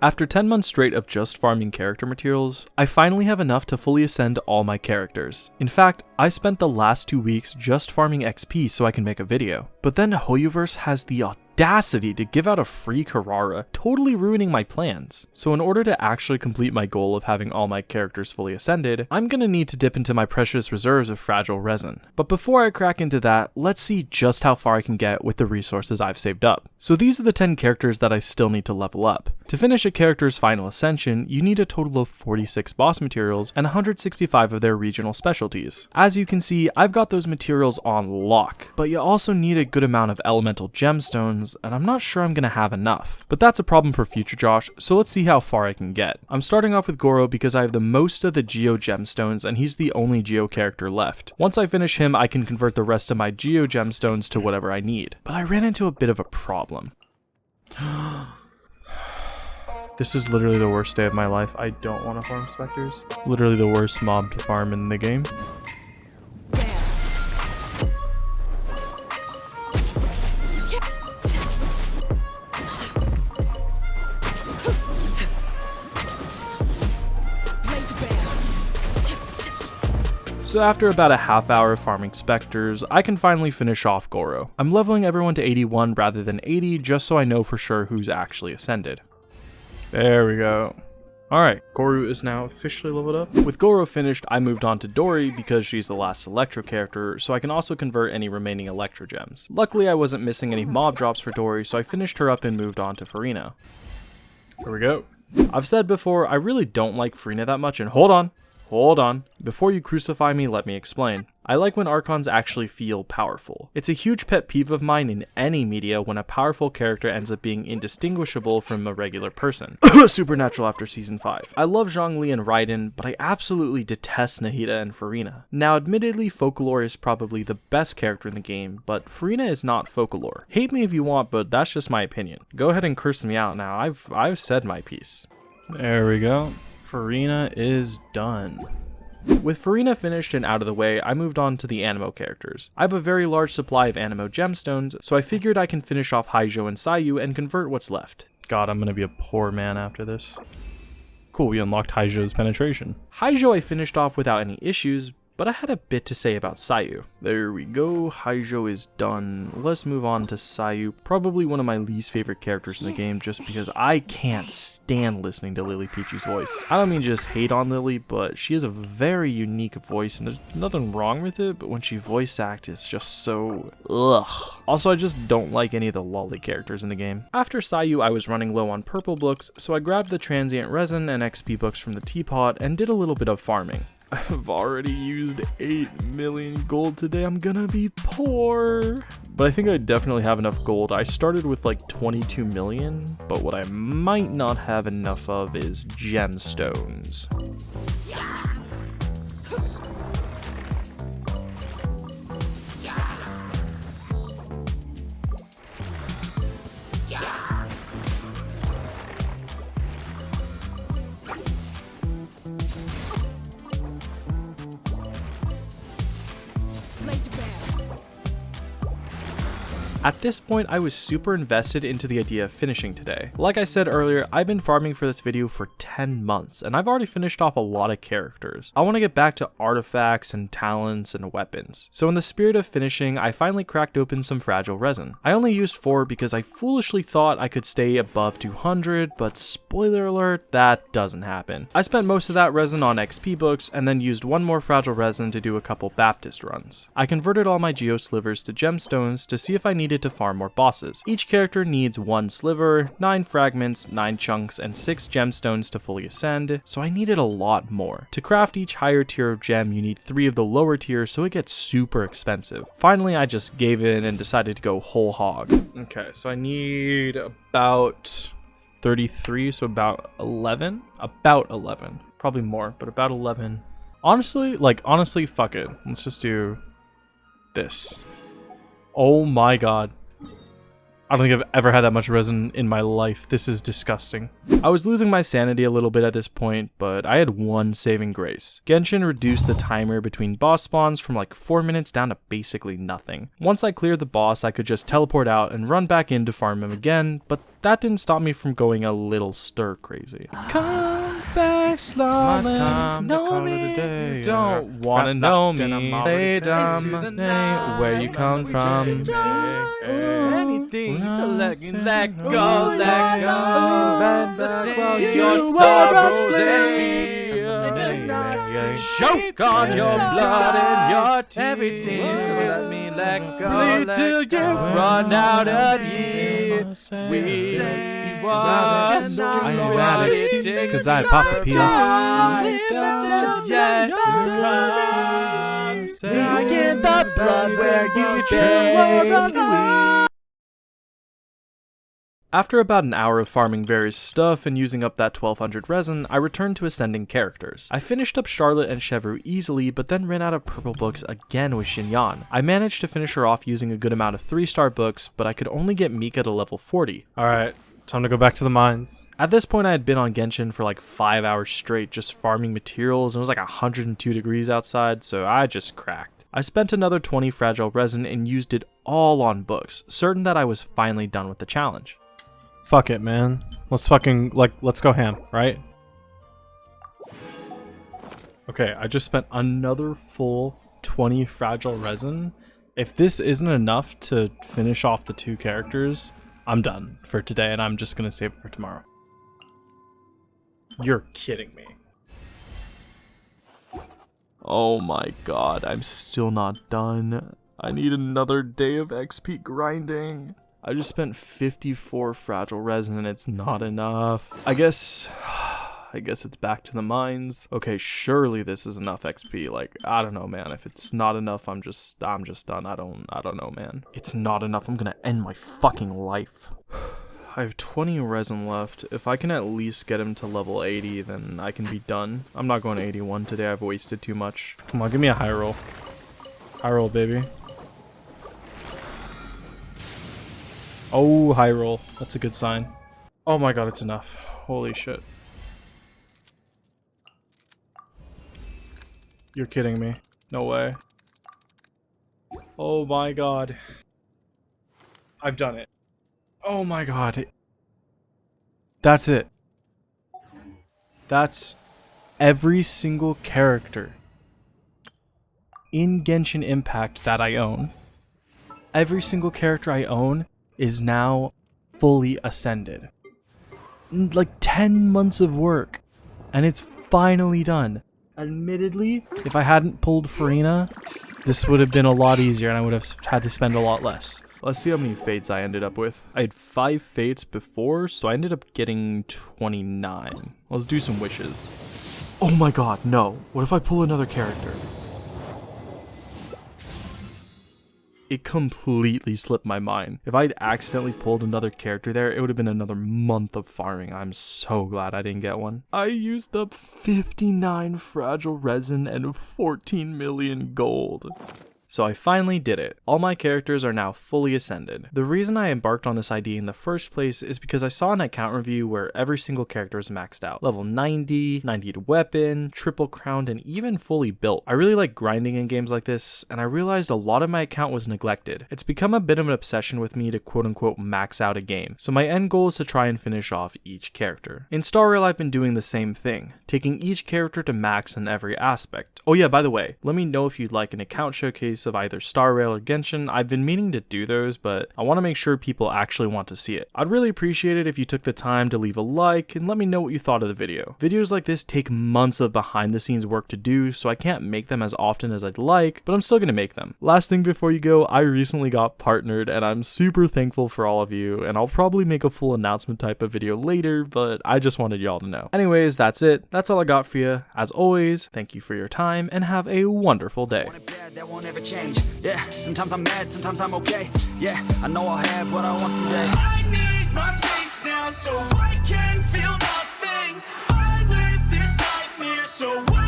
After 10 months straight of just farming character materials, I finally have enough to fully ascend all my characters. In fact, I spent the last 2 weeks just farming XP so I can make a video. But then Hoyoverse has the audacity to give out a free Carrara, totally ruining my plans. So in order to actually complete my goal of having all my characters fully ascended, I'm gonna need to dip into my precious reserves of fragile resin. But before I crack into that, let's see just how far I can get with the resources I've saved up. So these are the 10 characters that I still need to level up. To finish a character's final ascension, you need a total of 46 boss materials and 165 of their regional specialties. As you can see, I've got those materials on lock, but you also need a good amount of elemental gemstones, and I'm not sure I'm gonna have enough. But that's a problem for future Josh, so let's see how far I can get. I'm starting off with Gorou because I have the most of the Geo gemstones and he's the only Geo character left. Once I finish him, I can convert the rest of my Geo gemstones to whatever I need. But I ran into a bit of a problem. This is literally the worst day of my life. I don't want to farm specters. Literally the worst mob to farm in the game. So after about a half hour of farming specters, I can finally finish off Gorou. I'm leveling everyone to 81 rather than 80 just so I know for sure who's actually ascended. There we go. Alright, Gorou is now officially leveled up. With Gorou finished, I moved on to Dori because she's the last Electro character, so I can also convert any remaining Electro gems. Luckily, I wasn't missing any mob drops for Dori, so I finished her up and moved on to Furina. Here we go. I've said before, I really don't like Freminet that much, and hold on. Before you crucify me, let me explain. I like when Archons actually feel powerful. It's a huge pet peeve of mine in any media when a powerful character ends up being indistinguishable from a regular person. Supernatural after season 5. I love Zhongli and Raiden, but I absolutely detest Nahida and Furina. Now admittedly, Folklore is probably the best character in the game, but Furina is not Folklore. Hate me if you want, but that's just my opinion. Go ahead and curse me out now, I've said my piece. There we go. Furina is done. With Furina finished and out of the way, I moved on to the Anemo characters. I have a very large supply of Anemo gemstones, so I figured I can finish off Heizou and Sayu and convert what's left. God, I'm gonna be a poor man after this. Cool, we unlocked Heizou's penetration. Heizou I finished off without any issues, but I had a bit to say about Sayu. There we go, Heizou is done. Let's move on to Sayu, probably one of my least favorite characters in the game just because I can't stand listening to Lily Peachy's voice. I don't mean just hate on Lily, but she has a very unique voice and there's nothing wrong with it, but when she voice acts, it's just so ugh. Also, I just don't like any of the lolly characters in the game. After Sayu, I was running low on purple books, so I grabbed the transient resin and XP books from the teapot and did a little bit of farming. I've already used 8 million gold today. I'm gonna be poor. But I think I definitely have enough gold. I started with like 22 million, but what I might not have enough of is gemstones. At this point, I was super invested into the idea of finishing today. Like I said earlier, I've been farming for this video for 10 months, and I've already finished off a lot of characters. I want to get back to artifacts and talents and weapons. So in the spirit of finishing, I finally cracked open some fragile resin. I only used 4 because I foolishly thought I could stay above 200, but spoiler alert, that doesn't happen. I spent most of that resin on XP books, and then used 1 more fragile resin to do a couple Baptist runs. I converted all my Geo slivers to gemstones to see if I needed to farm more bosses. Each character needs 1 sliver, 9 fragments, 9 chunks, and 6 gemstones to fully ascend, so I needed a lot more. To craft each higher tier of gem, you need 3 of the lower tier, so it gets super expensive. Finally, I just gave in and decided to go whole hog. Okay, so I need about 33, so about 11? About 11. Probably more, but about 11. Honestly, fuck it. Let's just do this. Oh my god. I don't think I've ever had that much resin in my life. This is disgusting. I was losing my sanity a little bit at this point, but I had one saving grace. Genshin reduced the timer between boss spawns from like 4 minutes down to basically nothing. Once I cleared the boss, I could just teleport out and run back in to farm him again, but that didn't stop me from going a little stir crazy. Come back slowly, know me, you don't wanna know me, lay down my name, where you come from. Anything to let go, let go. Your sorrows and choke on your blood and your tears. Everything to let me let go. Bleed till you run out of years. We see what's I am mad at it, cause I pop a peel. Dig in the blood where you beg. After about an hour of farming various stuff and using up that 1200 resin, I returned to ascending characters. I finished up Charlotte and Chevreuse easily, but then ran out of purple books again with Xinyan. I managed to finish her off using a good amount of 3-star books, but I could only get Mika to level 40. Alright, time to go back to the mines. At this point I had been on Genshin for like 5 hours straight just farming materials, and it was like 102 degrees outside, so I just cracked. I spent another 20 fragile resin and used it all on books, certain that I was finally done with the challenge. Fuck it, man. Let's go ham, right? Okay, I just spent another full 20 fragile resin. If this isn't enough to finish off the 2 characters, I'm done for today and I'm just gonna save it for tomorrow. You're kidding me. Oh my god, I'm still not done. I need another day of XP grinding. I just spent 54 fragile resin and it's not enough. I guess it's back to the mines. Okay, surely this is enough XP. Like, I don't know, man. If it's not enough, I'm just done. I don't know, man. It's not enough. I'm gonna end my fucking life. I have 20 resin left. If I can at least get him to level 80, then I can be done. I'm not going to 81 today. I've wasted too much. Come on, give me a high roll. High roll, baby. Oh, high roll. That's a good sign. Oh my god, it's enough. Holy shit. You're kidding me. No way. Oh my god. I've done it. Oh my god. That's it. That's every single character in Genshin Impact that I own. Every single character I own is now fully ascended. Like 10 months of work, and it's finally done. Admittedly, if I hadn't pulled Furina, this would have been a lot easier and I would have had to spend a lot less. Let's see how many fates I ended up with. I had 5 fates before, so I ended up getting 29. Let's do some wishes. Oh my god, no. What if I pull another character? It completely slipped my mind. If I'd accidentally pulled another character there, it would have been another month of farming. I'm so glad I didn't get one. I used up 59 fragile resin and 14 million gold. So I finally did it. All my characters are now fully ascended. The reason I embarked on this idea in the first place is because I saw an account review where every single character is maxed out. Level 90, 90'd weapon, triple crowned, and even fully built. I really like grinding in games like this, and I realized a lot of my account was neglected. It's become a bit of an obsession with me to quote unquote max out a game. So my end goal is to try and finish off each character. In Star Rail I've been doing the same thing, taking each character to max in every aspect. Oh yeah, by the way, let me know if you'd like an account showcase of either Star Rail or Genshin. I've been meaning to do those, but I want to make sure people actually want to see it. I'd really appreciate it if you took the time to leave a like and let me know what you thought of the video. Videos like this take months of behind the scenes work to do, so I can't make them as often as I'd like, but I'm still gonna make them. Last thing before you go, I recently got partnered and I'm super thankful for all of you, and I'll probably make a full announcement type of video later, but I just wanted y'all to know. Anyways, that's it. That's all I got for you. As always, thank you for your time and have a wonderful day. That won't ever change. Yeah, sometimes I'm mad, sometimes I'm okay. Yeah, I know I'll have what I want someday. I need my space now so I can feel nothing. I live this nightmare so I